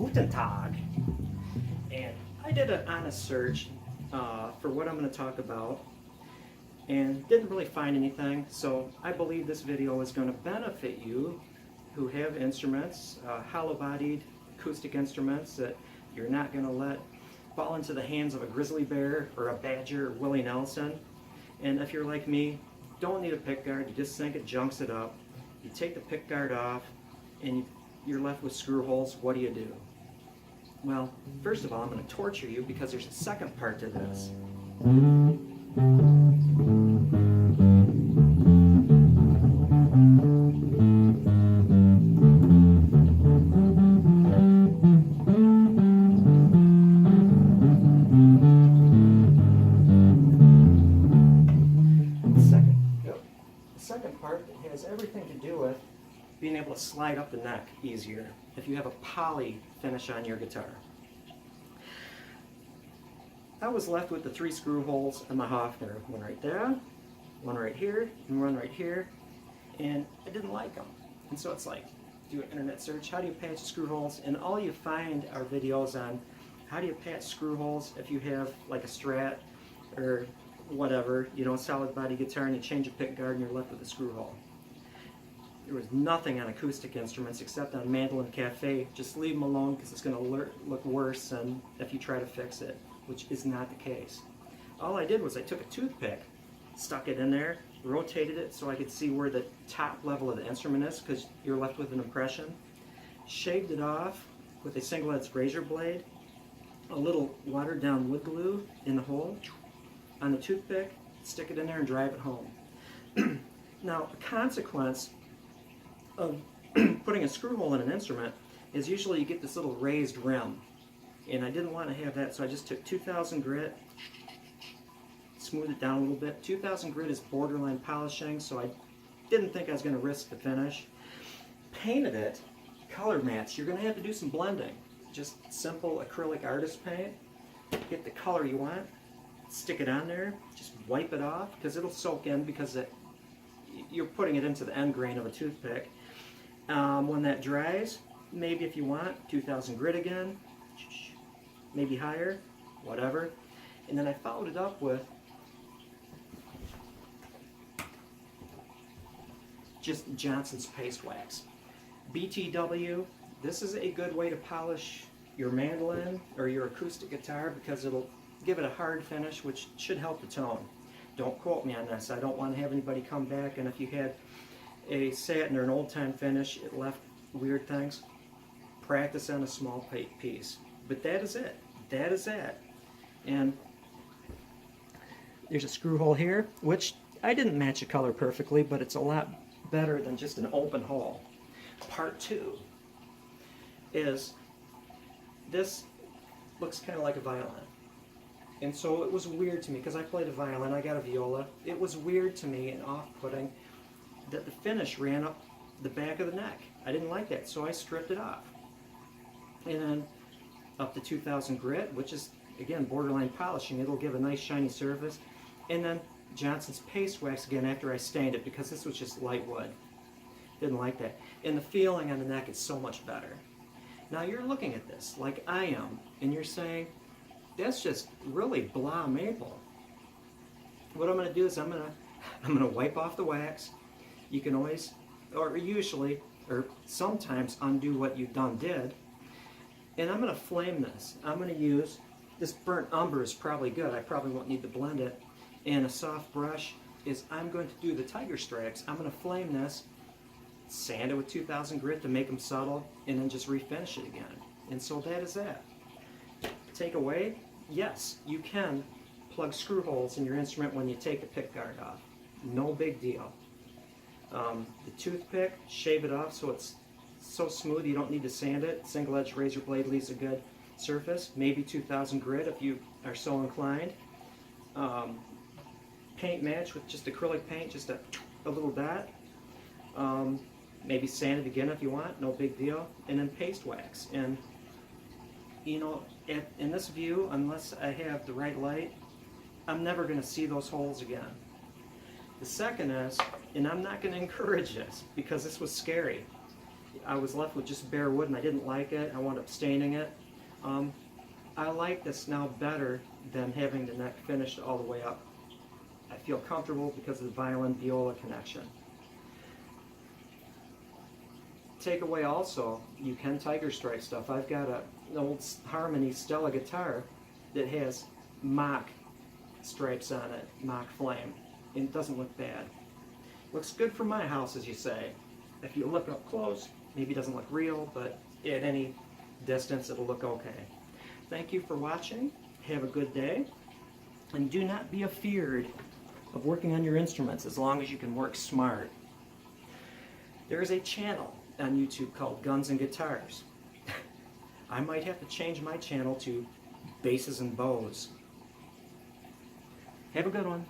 Guten Tag. And I did an honest search for what I'm going to talk about and didn't really find anything, so I believe this video is going to benefit you who have instruments, hollow-bodied acoustic instruments that you're not going to let fall into the hands of a grizzly bear or a badger or Willie Nelson. And if you're like me, don't need a pickguard, you just think it junks it up. You take the pickguard off and you're left with screw holes. What do you do? Well, first of all, I'm going to torture you because there's a second part to this. The second part has everything to do with being able to slide up the neck easier if you have a poly finish on your guitar. I was left with the 3 screw holes in my Hofner, one right there, one right here, and one right here, and I didn't like them. And so it's like, do an internet search, how do you patch screw holes? And all you find are videos on how do you patch screw holes if you have like a Strat or whatever, you know, a solid body guitar, and you change a pickguard and you're left with a screw hole. There was nothing on acoustic instruments except on Mandolin Cafe. Just leave them alone because it's going to look worse than if you try to fix it, which is not the case. All I did was I took a toothpick, stuck it in there, rotated it so I could see where the top level of the instrument is because you're left with an impression, shaved it off with a single-edged razor blade, a little watered down wood glue in the hole on the toothpick, stick it in there and drive it home. Now, a consequence of putting a screw hole in an instrument is usually you get this little raised rim, and I didn't want to have that, so I just took 2000 grit, smoothed it down a little bit. 2000 grit is borderline polishing, so I didn't think I was going to risk the finish. Painted it, color match. You're going to have to do some blending. Just simple acrylic artist paint. Get the color you want, stick it on there, just wipe it off because it'll soak in because you're putting it into the end grain of a toothpick. When that dries, maybe if you want, 2000 grit again, maybe higher, whatever. And then I followed it up with just Johnson's Paste Wax. BTW, this is a good way to polish your mandolin or your acoustic guitar because it'll give it a hard finish, which should help the tone. Don't quote me on this. I don't want to have anybody come back and if you had a satin or an old-time finish, it left weird things. Practice on a small piece. But that is it. That is it. And there's a screw hole here, which I didn't match the color perfectly, but it's a lot better than just an open hole. Part 2 is this looks kind of like a violin. And so it was weird to me, because I played a violin, I got a viola. It was weird to me and off-putting that the finish ran up the back of the neck. I didn't like that, so I stripped it off. And then up to 2000 grit, which is, again, borderline polishing. It'll give a nice shiny surface. And then Johnson's Paste Wax again after I stained it, because this was just light wood. Didn't like that. And the feeling on the neck is so much better. Now you're looking at this like I am, and you're saying, that's just really blah maple. What I'm going to do is I'm going to wipe off the wax. You can always, or usually, or sometimes undo what you did. And I'm going to flame this. I'm going to use, this burnt umber is probably good. I probably won't need to blend it. And a soft brush is, I'm going to do the tiger stripes. I'm going to flame this, sand it with 2000 grit to make them subtle, and then just refinish it again. And so that is that. Take away, yes, you can plug screw holes in your instrument when you take the pickguard off. No big deal. The toothpick, shave it off so it's so smooth you don't need to sand it. Single-edged razor blade leaves a good surface. Maybe 2000 grit if you are so inclined. Paint match with just acrylic paint, just a little dot. Maybe sand it again if you want, no big deal. And then paste wax. And you know, in this view, unless I have the right light, I'm never going to see those holes again. The second is, and I'm not going to encourage this because this was scary. I was left with just bare wood and I didn't like it. I wound up staining it. I like this now better than having the neck finished all the way up. I feel comfortable because of the violin-viola connection. Take away also, you can tiger stripe stuff. I've got an old Harmony Stella guitar that has mock stripes on it, mock flame. And it doesn't look bad. Looks good for my house, as you say. If you look up close, maybe it doesn't look real, but at any distance it'll look okay. Thank you for watching. Have a good day. And do not be afeared of working on your instruments as long as you can work smart. There is a channel on YouTube called Guns and Guitars. I might have to change my channel to Basses and Bows. Have a good one.